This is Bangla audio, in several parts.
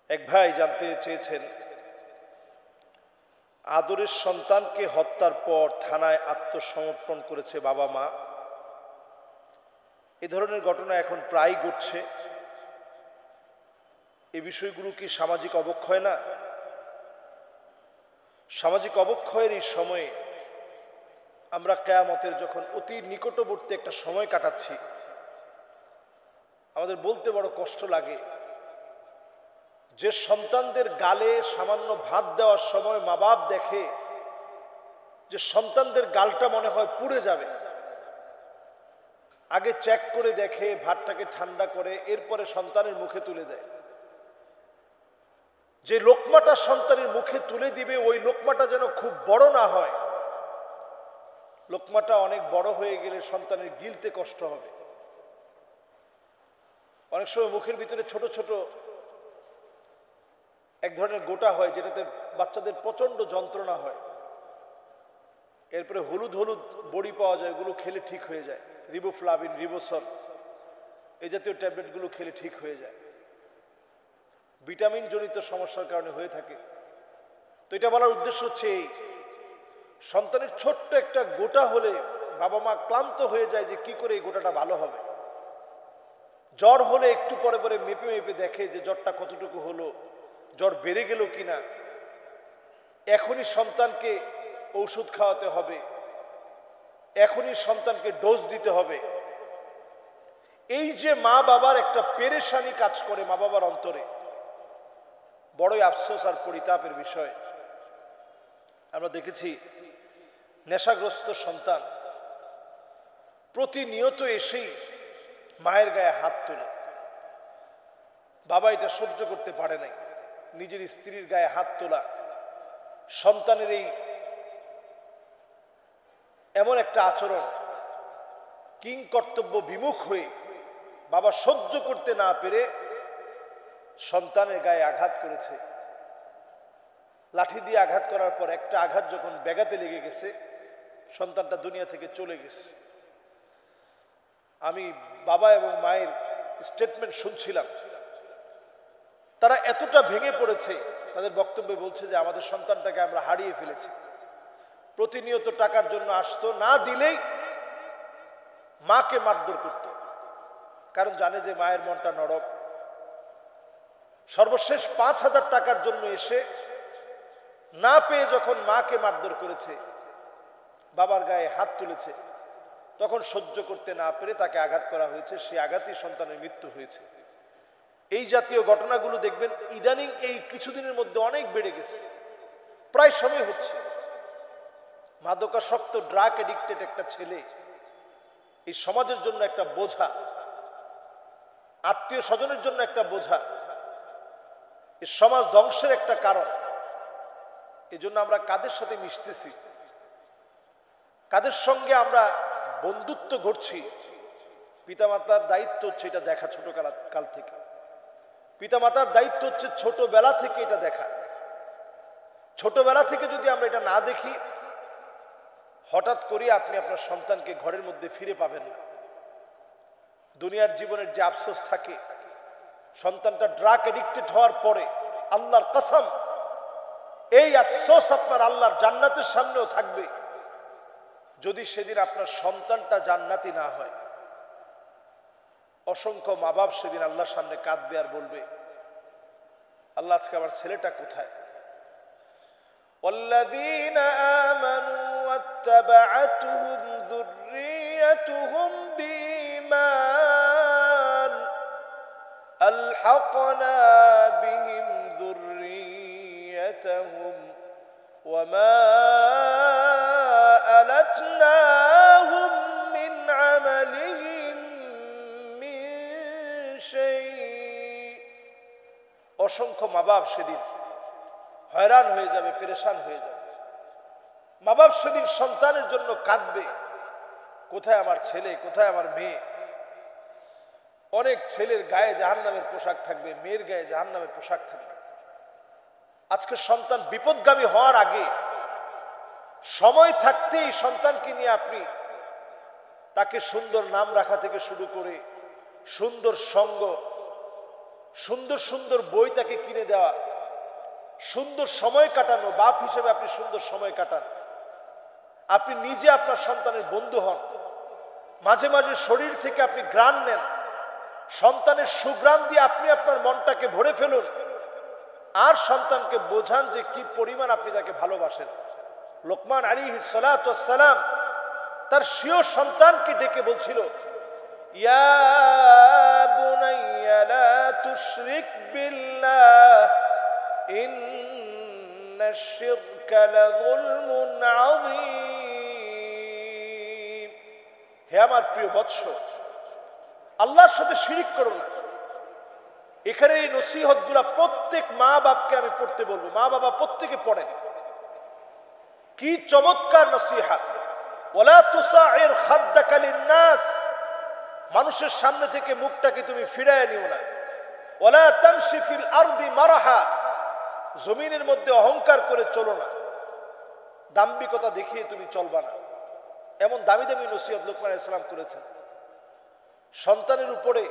এক ভাই জানতে চেয়েছেন, আদরের সন্তানকে হত্যার পর থানায় আত্মসমর্পণ করেছে বাবা মা। এ ধরনের ঘটনা এখন প্রায় ঘটছে। এই বিষয়গুলো কি সামাজিক অবক্ষয় না? সামাজিক অবক্ষয়ের এই সময়ে আমরা কিয়ামতের যখন অতি নিকটবর্তী একটা সময় কাটাচ্ছি, আমাদের বলতে বড় কষ্ট লাগে যে সন্তানদের গালে সামান্য ভাত দেওয়ার সময় মা বাপ দেখে যে সন্তানদের গালটা মনে হয় পুড়ে যাবে, আগে চেক করে দেখে, ভাতটাকে ঠান্ডা করে এরপরে সন্তানের মুখে তুলে দেয়। যে লোকমাটা সন্তানের মুখে তুলে দিবে ওই লোকমাটা যেন খুব বড় না হয়, লোকমাটা অনেক বড় হয়ে গেলে সন্তানের গিলতে কষ্ট হবে। অনেক সময় মুখের ভিতরে ছোট ছোট এক ধরনের গোটা হয় যেটাতে বাচ্চাদের প্রচন্ড যন্ত্রণা হয়। এরপরে হলুদ হলুদ বড়ি পাওয়া যায়, এগুলো খেলে ঠিক হয়ে যায়। রিবোফ্লাভিন, রিবোসল এই জাতীয় ট্যাবলেটগুলো খেলে ঠিক হয়ে যায়। ভিটামিন জনিত সমস্যার কারণে হয়ে থাকে। তো এটা বলার উদ্দেশ্য হচ্ছে এই, সন্তানের ছোট্ট একটা গোটা হলে বাবা মা ক্লান্ত হয়ে যায় যে কি করে এই গোটাটা ভালো হবে। জ্বর হলে একটু পরে পরে মেপে মেপে দেখে যে জ্বরটা কতটুকু হলো, জ্বর বেড়ে গেল কিনা, এখনই সন্তানকে ঔষধ খাওয়াতে হবে, এখনই সন্তানকে ডোজ দিতে হবে। এই যে মা বাবার একটা পেরেশানি কাজ করে মা বাবার অন্তরে, বড়ই আফসোস আর পরিতাপের বিষয়। আমরা দেখেছি নেশাগ্রস্ত সন্তান প্রতিনিয়ত এসেই মায়ের গায়ে হাত তোলে। বাবা এটা সহ্য করতে পারে নাই, নিজের স্ত্রীর গায়ে হাত তোলা, সন্তানের এই এমন একটা আচরণ, কিং কর্তব্য বিমুখ হয়ে বাবা সহ্য করতে না পেরে সন্তানের গায়ে আঘাত করেছে। লাঠি দিয়ে আঘাত করার পর একটা আঘাত যখন ব্যাগাতে লেগে গেছে, সন্তানটা দুনিয়া থেকে চলে গেছে। আমি বাবা এবং মায়ের স্টেটমেন্ট শুনছিলাম, তারা এতটা ভেঙে পড়েছে, তাদের বক্তব্যে বলছে যে আমাদের সন্তানটাকে আমরা হারিয়ে ফেলেছি। প্রতিনিয়ত টাকার জন্য আসতো, না দিলেই মাকে মারধর করত, কারণ জানে যে মায়ের মনটা নরম। সর্বশেষ 5,000 টাকার জন্য এসে না পেয়ে যখন মাকে মারধর করেছে, বাবার গায়ে হাত তুলেছে, তখন সহ্য করতে না পেরে তাকে আঘাত করা হয়েছে। সেই আঘাতেই সন্তানের মৃত্যু হয়েছে। এই জাতীয় ঘটনাগুলো দেখবেন ইদানিং এই কিছুদিনের মধ্যে অনেক বেড়ে গেছে, প্রায় সময় হচ্ছে। মাদকাসক্ত ড্রাগ এডিক্টেড একটা ছেলে এই সমাজের জন্য একটা বোঝা, আত্মীয় স্বজনের জন্য একটা বোঝা, এই সমাজ ধ্বংসের একটা কারণ। এই জন্য আমরা কাদের সাথে মিশতেছি, কাদের সঙ্গে আমরা বন্ধুত্ব গড়ছি, পিতামাতার দায়িত্ব হচ্ছে এটা দেখা। ছোট কাল থেকে পিতামাতার দায়িত্ব হচ্ছে ছোটবেলা থেকে এটা দেখা। ছোটবেলা থেকে যদি আমরা এটা না দেখি, হঠাৎ করে আপনি আপনার সন্তানকে ঘরের মধ্যে ফিরে পাবেন না। দুনিয়ার জীবনের যে আফসোস থাকে, সন্তানটা ড্রাগ এডিক্টেড হওয়ার পরে আল্লাহর কসম এই আফসোস আপনার আল্লাহর জান্নাতের সামনেও থাকবে যদি সেদিন আপনার সন্তানটা জান্নাতি না হয়। অসংখ্য মা বাপ সেদিন আল্লাহর সামনে কাঁদবে আর বলবে, আল্লাহ আজকে আমার ছেলেটা কোথায়? والذين آمنوا واتبعتهم ذريتهم بإيمان ألحقنا بهم ذريتهم وما ألتناهم من عملهم من شيء। অসংখ্য মা বাপ সেদিন হয়রান হয়ে যাবে, পেরেশান হয়ে যাবে। মা বাপ সেদিন সন্তানের জন্য কাঁদবে, কোথায় আমার ছেলে, কোথায় আমার মেয়ে। অনেক ছেলের গায়ে জাহান্নামের পোশাক থাকবে, মেয়ের গায়ে জাহান্নামের পোশাক থাকবে। আজকে সন্তান বিপদগামী হওয়ার আগে সময় থাকতেই সন্তানকে নিয়ে আপনি তাকে সুন্দর নাম রাখা থেকে শুরু করে সুন্দর সঙ্গ, সুন্দর সুন্দর বই তাকে কিনে দেওয়া, সুন্দর সময় কাটানো। বাপ হিসেবে আপনি সুন্দর সময় কাটান, আপনি নিজে আপনার সন্তানের বন্ধু হন, মাঝে মাঝে শরীর থেকে আপনি ঘ্রাণ নেন, সন্তানের সুঘ্রাণ দিয়ে আপনি আপনার মনটাকে ভরে ফেলুন, আর সন্তানকে বোঝান যে কি পরিমাণ আপনি তাকে ভালোবাসেন। লোকমান আলাইহিস সালাতু ওয়াস সালাম তার স্বীয় সন্তানকে ডেকে বলছিল, ইয়া বুনাইয়া লা তুশরিক বিল্লাহ ইন্নাশ শিরকা লাযুলমুন আযীম। হে আমার প্রিয় বৎস, আল্লাহর সাথে শিরিক করো না। এখানে এই নসিহতগুলা প্রত্যেক মা বাপকে আমি পড়তে বলবো। মা বাবা প্রত্যেকে পড়েন। কি চমৎকার নসিহত! ওয়ালা তুসাইর খাদ্দাকা লিন-নাস, মানুষের সামনে থেকে মুখটাকে তুমি ফিরায় নিও না। ওয়ালা তামশি ফিল আরদি মারহা, জমিনের মধ্যে অহংকার করে চলো না, দাম্ভিকতা দেখিয়ে তুমি চলবা না। এমন দামি দামি নসিহত লোকমান আলাইহিস সালাম করেছেন। সন্তানের উপরে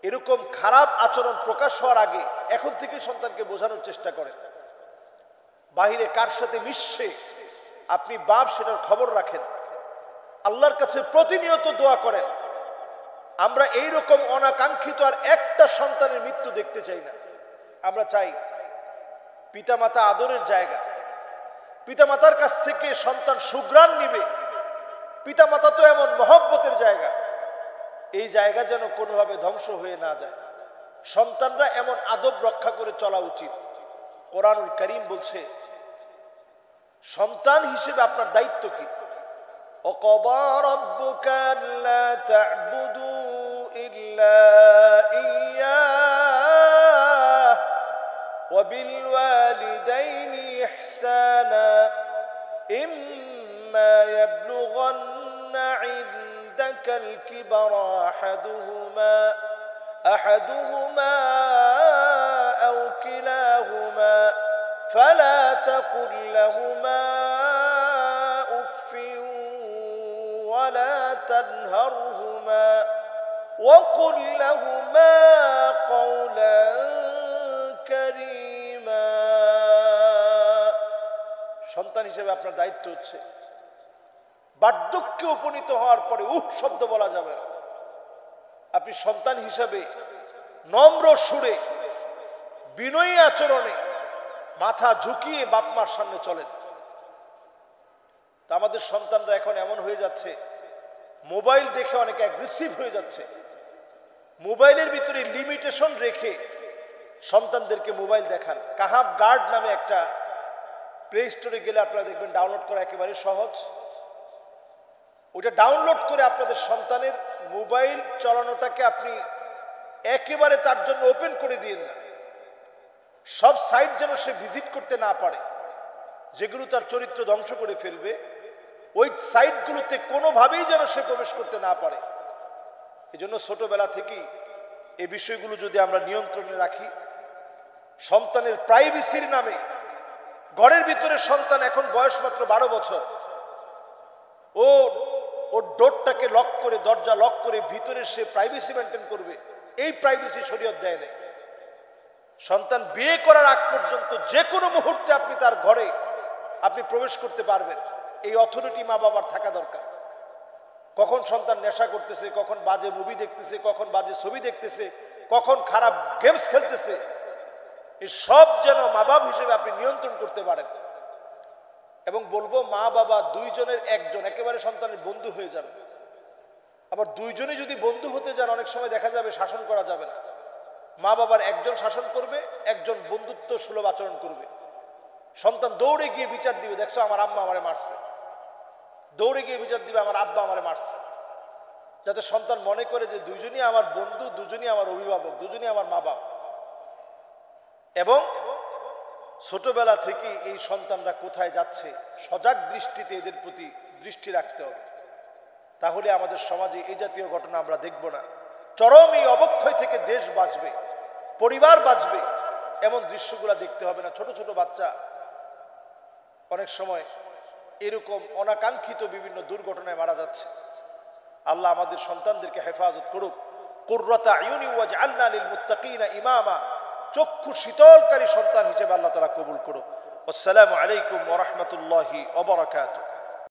এরকম খারাপ আচরণ প্রকাশ হওয়ার আগে এখন থেকে সন্তানকে বোঝানোর চেষ্টা করেন। বাহিরে কার সাথে মিশছে আপনি বাপ সেটার খবর রাখেন, আল্লাহর কাছে প্রতিনিয়ত দোয়া করেন। আমরা এইরকম অনাকাঙ্ক্ষিত আর একটা সন্তানের মৃত্যু দেখতে চাই না। আমরা চাই পিতামাতা আদরের জায়গা, পিতামাতার কাছ থেকে সন্তান সুঘ্রাণ নিবে। পিতামাতা তো এমন মহব্বতের জায়গা, এই জায়গা যেন কোনোভাবে ধ্বংস হয়ে না যায়। সন্তানরা এমন আদব রক্ষা করে চলা উচিত। কোরআনুল কারীম বলছে সন্তান হিসেবে আপনার দায়িত্ব কি? وَقَضَى رَبُّكَ أَلَّا تَعْبُدُوا إِلَّا إِيَّاهُ وَبِالْوَالِدَيْنِ إِحْسَانًا إِمَّا يَبْلُغَنَّ عِندَكَ الْكِبَرَ أَحَدُهُمَا أَوْ كِلَاهُمَا فَلَا تَقُل لَّهُمَا أُفٍّ وَلَا تَنْهَرْهُمَا وَقُل لَّهُمَا قَوْلًا كَرِيمًا। সন্তান হিসেবে আপনার দায়িত্ব হচ্ছে বার্ধক্যে উপনীত হওয়ার পরে শব্দ বলা যাবে না। আপনি সন্তান হিসাবে নম্র সুরে বিনয়ী আচরণে মাথা ঝুঁকিয়ে বাপ মার সামনে চলেন। তা আমাদের সন্তানরা এখন এমন হয়ে যাচ্ছে, মোবাইল দেখে অনেক অ্যাগ্রেসিভ হয়ে যাচ্ছে। মোবাইলের ভিতরে লিমিটেশন রেখে সন্তানদেরকে মোবাইল দেখান। কাহাব গার্ড নামে একটা প্লে স্টোরে গেলে আপনারা দেখবেন ডাউনলোড করা একেবারে সহজ। ওটা ডাউনলোড করে আপনাদের সন্তানের মোবাইল চালানোটাকে আপনি একেবারে তার জন্য ওপেন করে দিয়েন না। সব সাইট যেন সে ভিজিট করতে না পারে, যেগুলো তার চরিত্র ধ্বংস করে ফেলবে, ওই সাইটগুলোতে কোনোভাবেই যেন সে প্রবেশ করতে না পারে। এজন্য ছোটবেলা থেকেই এই বিষয়গুলো যদি আমরা নিয়ন্ত্রণে রাখি, সন্তানের প্রাইভেসির নামে ঘরের ভিতরে সন্তান এখন বয়স মাত্র 12 বছর, ওর ডোরটাকে লক করে, দরজা লক করে ভিতরে সে প্রাইভেসি মেনটেন করবে, এই প্রাইভেসি শরীয়ত দেয় নাই। সন্তান বিয়ে করার আগ পর্যন্ত যে কোনো মুহূর্তে আপনি তার ঘরে আপনি প্রবেশ করতে পারবেন, এই অথরিটি মা বাবার থাকা দরকার। কখন সন্তান নেশা করতেছে, কখন বাজে মুভি দেখতেছে, কখন বাজে ছবি দেখতেছে, কখন খারাপ গেমস খেলতেছে, এই সব যেন মা বাবা হিসেবে আপনি নিয়ন্ত্রণ করতে পারেন। এবং বলবো মা বাবা দুইজনের একজন একেবারে সন্তানের বন্ধু হয়ে যাবে। আবার দুইজনে যদি বন্ধু হতে যান অনেক সময় দেখা যাবে শাসন করা যাবে না। মা বাবার একজন শাসন করবে, একজন বন্ধুত্ব সুলভ আচরণ করবে। সন্তান দৌড়ে গিয়ে বিচার দিবে, দেখছো আমার আম্মা আমারে মারছে, দৌড়ে গিয়ে বিচার দিবে আমার আব্বা আমারে মারছে, যাতে সন্তান মনে করে যে দুইজনই আমার বন্ধু, দুজনই আমার অভিভাবক, দুজনই আমার মা বাপ। এবং ছোটবেলা থেকে এই সন্তানরা কোথায় যাচ্ছে সজাগ দৃষ্টিতে এদের প্রতি দৃষ্টি রাখতে হবে। তাহলে আমাদের সমাজে এই জাতীয় ঘটনা আমরা দেখব না। চরম এই অবক্ষয় থেকে দেশ বাঁচবে, পরিবার বাঁচবে, এমন দৃশ্যগুলো দেখতে হবে না। ছোট ছোট বাচ্চা অনেক সময় এরকম অনাকাঙ্ক্ষিত বিভিন্ন দুর্ঘটনায় মারা যাচ্ছে। আল্লাহ আমাদের সন্তানদেরকে হেফাজত করুক। কুররাতা আয়ুনি ওয়াজআলনা লিল মুত্তাকিনা ইমামা, চক্ষু শীতলকারী সন্তান হিসেবে আল্লাহ তাআলা কবুল করুন। আসসালামু আলাইকুম ওয়া রাহমাতুল্লাহি ওয়া বারাকাতুহু।